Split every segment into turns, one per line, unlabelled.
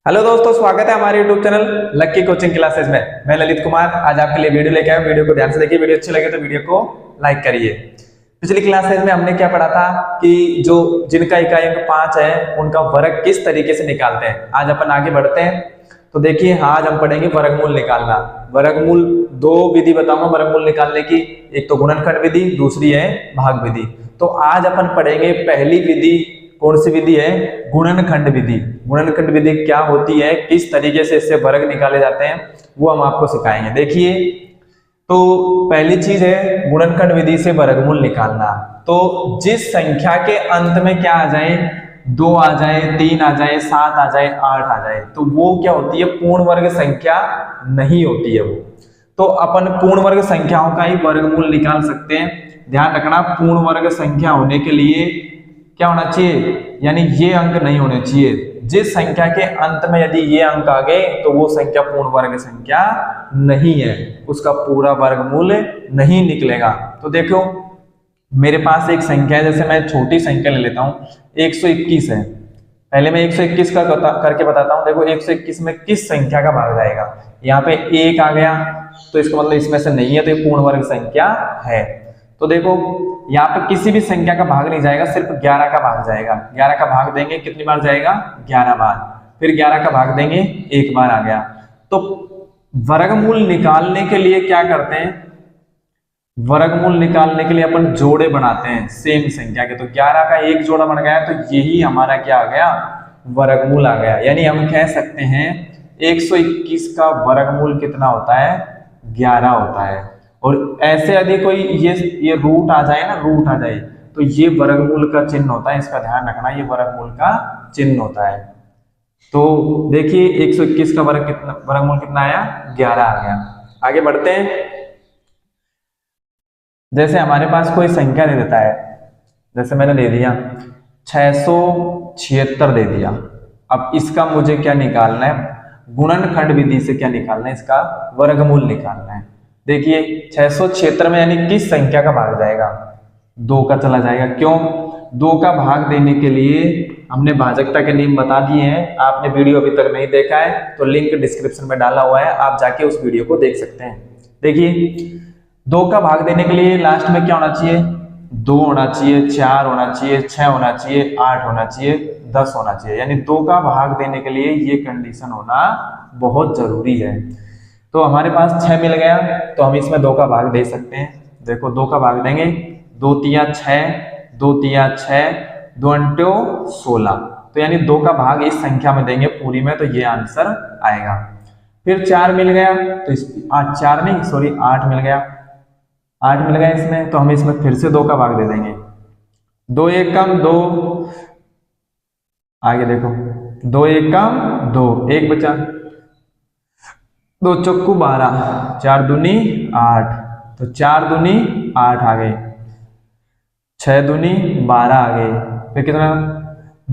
Hello दोस्तों, स्वागत है हमारे YouTube चैनल लक्की कोचिंग क्लासेस में। मैं ललित कुमार आज आपके लिए वीडियो लेके आया हूं। वीडियो को ध्यान से देखिए, वीडियो अच्छी लगे तो वीडियो को लाइक करिए। पिछली क्लासेस में हमने क्या पढ़ा था कि जो जिनका इकाई अंक 5 है उनका वर्ग किस तरीके से निकालते हैं। आज अपन आगे बढ़ते हैं। तो देखिए, आज हम पढ़ेंगे वर्गमूल निकालना। वर्गमूल दो विधि बताऊंगा वर्गमूल निकालने की, एक तो गुणनखंड विधि, दूसरी है भाग विधि। तो आज अपन पढ़ेंगे पहली विधि। कौन सी विधि है? गुणनखंड विधि। गुणनखंड विधि क्या होती है, किस तरीके से इससे वर्ग निकाले जाते हैं, वो हम आपको सिखाएंगे। देखिए, तो पहली चीज है गुणनखंड विधि से वर्गमूल निकालना। तो जिस संख्या के अंत में क्या आ जाए, 2 आ जाए, 3 आ जाए, 7 आ जाए, 8 आ जाए, तो वो क्या होती है? पूर्ण वर्ग संख्या नहीं होती है वो। तो अपन पूर्ण वर्ग संख्याओं का ही वर्गमूल निकाल सकते हैं। ध्यान रखना, पूर्ण वर्ग संख्या होने के लिए क्या होना चाहिए, यानी ये अंक नहीं होने चाहिए। जिस संख्या के अंत में यदि ये अंक आ गए तो वो संख्या पूर्ण वर्ग संख्या नहीं है, उसका पूरा वर्गमूल नहीं निकलेगा। तो देखो, मेरे पास एक संख्या है, जैसे मैं छोटी संख्या ले लेता हूं, 121 है। पहले मैं 121 का करके बताता हूं। देखो, 121 में किस संख्या का भाग जाएगा? यहाँ पे 1 आ गया, तो इसका मतलब इसमें से नहीं है, तो ये पूर्ण वर्ग संख्या है। तो देखो, यहाँ पे किसी भी संख्या का भाग नहीं जाएगा, सिर्फ 11 का भाग जाएगा। 11 का भाग देंगे, कितनी बार जाएगा? 11 बार। फिर 11 का भाग देंगे, एक बार आ गया। तो वर्गमूल निकालने के लिए क्या करते हैं? वर्गमूल निकालने के लिए अपन जोड़े बनाते हैं सेम संख्या के। तो 11 का एक जोड़ा बन गया, तो यही हमारा क्या आ गया? वर्गमूल आ गया। यानी हम कह सकते हैं 121 का वर्गमूल कितना होता है? 11 होता है। और ऐसे यदि कोई ये रूट आ जाए ना, रूट आ जाए, तो ये वर्गमूल का चिन्ह होता है। इसका ध्यान रखना, ये वर्गमूल का चिन्ह होता है। तो देखिए, 121 का वर्गमूल कितना आया? 11 आ गया। आगे बढ़ते हैं। जैसे हमारे पास कोई संख्या दे देता है, जैसे मैंने दे दिया 676 दे दिया। अब इसका मुझे क्या निकालना है? गुणनखंड विधि से क्या निकालना है? इसका वर्गमूल निकालना है। देखिए, 676 में यानी किस संख्या का भाग जाएगा? 2 का चला जाएगा। क्यों? 2 का भाग देने के लिए हमने भाजकता के नियम बता दिए हैं। आपने वीडियो अभी तक नहीं देखा है तो लिंक डिस्क्रिप्शन में डाला हुआ है, आप जाके उस वीडियो को देख सकते हैं। देखिए, 2 का भाग देने के लिए लास्ट में क्या होना चाहिए? 2 होना चाहिए, 4 होना चाहिए, 6 होना चाहिए, 8 होना चाहिए, 10 होना चाहिए। यानी 2 का भाग देने के लिए ये कंडीशन होना बहुत जरूरी है। तो हमारे पास 6 मिल गया, तो हम इसमें 2 का भाग दे सकते हैं। देखो, 2 का भाग देंगे, 2 तिया 6, 2 तिया 6, 2 अंटो 16। तो यानी 2 का भाग इस संख्या में देंगे पूरी में, तो ये आंसर आएगा। फिर 4 मिल गया, तो 4 नहीं, सॉरी 8 मिल गया। 8 मिल गया इसमें, तो हम इसमें फिर से 2 का भाग दे देंगे। 2 एक कम 2, आगे देखो, 2 एक कम 2, 1 बचा, 2 चौकू 12, 4 दूनी 8, तो 4 दूनी 8 आ गए, 6 दूनी 12 आ गए, फिर कितना?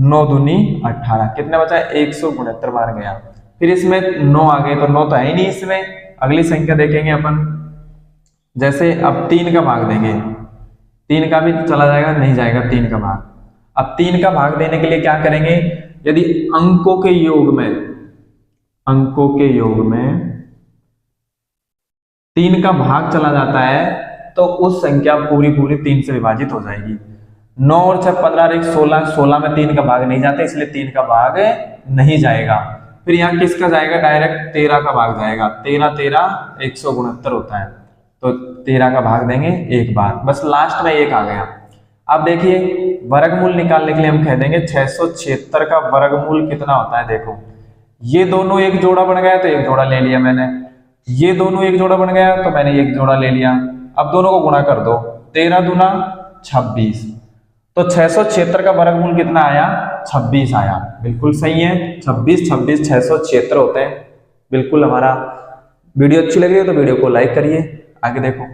9 दूनी 18, कितने बचा? 169 बार गया। फिर इसमें 9 आ गए, तो 9 तो है ही नहीं इसमें। अगली संख्या देखेंगे अपन। जैसे अब 3 का भाग देंगे, 3 का भी चला जाएगा, नहीं जाएगा 3 का भाग। अब 3 का भाग देने के लिए क्या करेंगे? यदि अंकों के योग में 3 का भाग चला जाता है, तो उस संख्या पूरी 3 से विभाजित हो जाएगी। 9 और 6 15 और 1 16, 16 में 3 का भाग नहीं जाता, इसलिए 3 का भाग नहीं जाएगा। फिर यहाँ किसका जाएगा? डायरेक्ट 13 का भाग जाएगा। 13 13 169 होता है, तो 13 का भाग देंगे एक बार, बस लास्ट में 1 आ गया। अब देखिए, वर्गमूल निकालने के लिए हम कह देंगे 676 का वर्गमूल कितना होता है। देखो, ये दोनों एक जोड़ा बन गया, तो एक जोड़ा ले लिया मैंने। ये दोनों एक जोड़ा बन गया, तो मैंने एक जोड़ा ले लिया। अब दोनों को गुणा कर दो, 13 दूना 26, तो 676 का वर्गमूल कितना आया? 26 आया। बिल्कुल सही है, 26 26 676 होते हैं। बिल्कुल। हमारा वीडियो अच्छी लगी हो तो वीडियो को लाइक करिए। आगे देखो,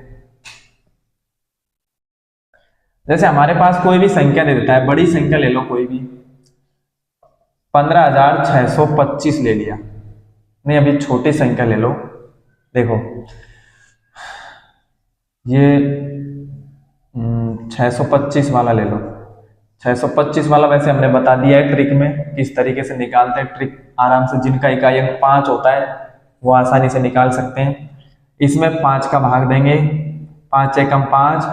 जैसे हमारे पास कोई भी संख्या दे देता है, बड़ी संख्या ले लो कोई भी, 15,625 ले लिया। नहीं, अभी छोटी संख्या ले लो। देखो, ये 625 वाला ले लो, 625 वाला वैसे हमने बता दिया है ट्रिक में किस तरीके से निकालते हैं। ट्रिक आराम से, जिनका इकाई अंक 5 होता है वो आसानी से निकाल सकते हैं। इसमें 5 का भाग देंगे, 5 एकम 5,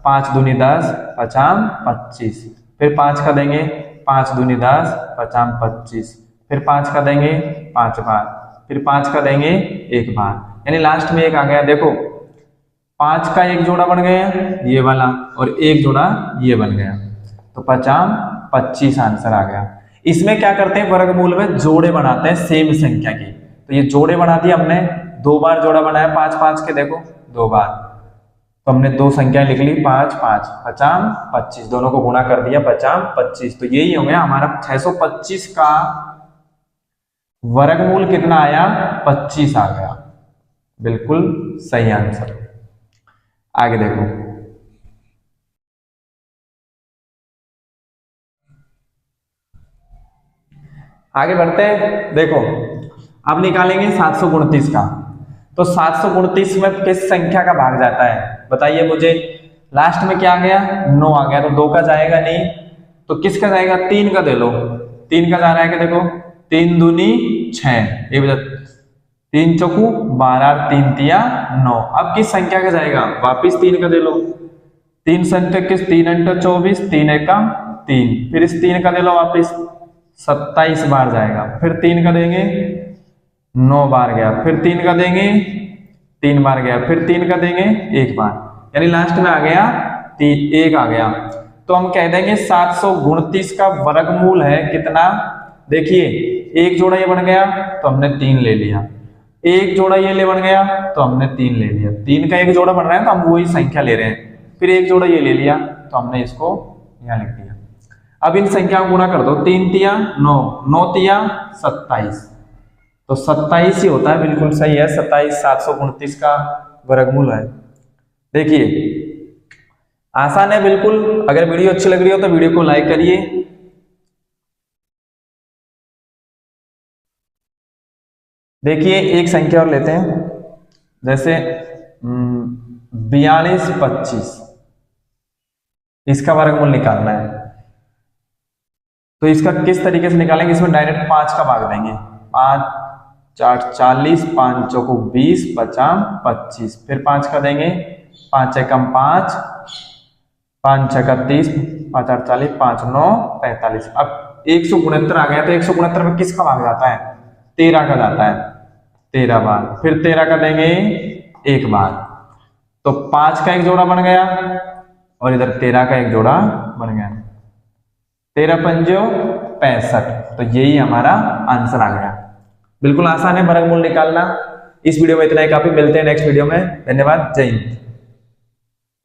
5 दूनी 10, 5 25, फिर 5 का देंगे, 5 दूनी 10, 5 25, फिर 5 का देंगे 5 बार, फिर 5 का देंगे 1 बार, यानी लास्ट में 1 आ गया। देखो 5 का एक जोड़ा बन गया ये वाला और एक जोड़ा ये बन गया, तो 5 25 आंसर आ गया। इसमें क्या करते हैं, वर्गमूल में जोड़े बनाते हैं सेम संख्या की। तो ये जोड़े बना दिए हमने, 2 बार जोड़ा बनाया 5 5 के, देखो 2 बार, तो हमने 2 संख्या लिख ली 5 5, 5 25, दोनों को गुणा कर दिया 5 25। तो यही हो गया हमारा 625 का वर्गमूल कितना आया, 25 आ गया। बिल्कुल सही आंसर। आगे देखो, आगे बढ़ते हैं। देखो अब निकालेंगे 729 का। तो 729 में किस संख्या का भाग जाता है बताइए मुझे। लास्ट में क्या आ गया, 9 आ गया, तो 2 का जाएगा नहीं, तो किसका जाएगा, 3 का दे लो। 3 का जा रहा है कि देखो 3 दूनी 6, 3 चौकू 12, 3 तिया 9। अब किस संख्या का जाएगा, वापिस 3 का दे लो। 3 संख्या किस, 3 अंट 24, 3 एकम 3, फिर इस 3 का दे लो वापिस, 27 बार जाएगा। फिर 3 का देंगे 9 बार गया, फिर 3 का देंगे 3 बार गया, फिर 3 का देंगे 1 बार, यानी लास्ट में आ गया 1 आ गया। तो हम कह देंगे 729 का वर्गमूल है कितना। देखिए एक जोड़ा ये बन गया तो हमने 3 ले लिया, एक जोड़ा ये ले बन गया तो हमने 3 ले लिया, 3 का एक जोड़ा बन रहा है तो हम वही संख्या ले रहे हैं। फिर एक जोड़ा ये ले लिया तो हमने इसको यहाँ लिख दिया। अब इन संख्याओं को गुणा कर दो, 3 तिया 9, 9 तिया 27, तो 27 ही होता है। बिल्कुल सही है, 27 729 का वर्गमूल है। देखिए आसान है बिल्कुल। अगर वीडियो अच्छी लग रही हो तो वीडियो को लाइक करिए। देखिए एक संख्या और लेते हैं, जैसे 42 25, इसका वर्गमूल निकालना है। तो इसका किस तरीके से निकालेंगे, इसमें डायरेक्ट 5 का भाग देंगे, 5 4 40, 5 चौको 20, 5 25, फिर 5 का देंगे, 5 एकम 5, 5 छक्का 30, 5 8 40, 5 9 45। अब 169 आ गया, तो 169 में किसका भाग जाता है, 13 का जाता है, 13 बार, फिर 13 का देंगे 1 बार, तो 5 का एक जोड़ा बन गया और इधर 13 का एक जोड़ा बन गया, 13 पंजो 65। तो यही हमारा आंसर आ गया। बिल्कुल आसान है वर्गमूल निकालना। इस वीडियो में इतना ही काफी, मिलते हैं नेक्स्ट वीडियो में। धन्यवाद, जय हिंद।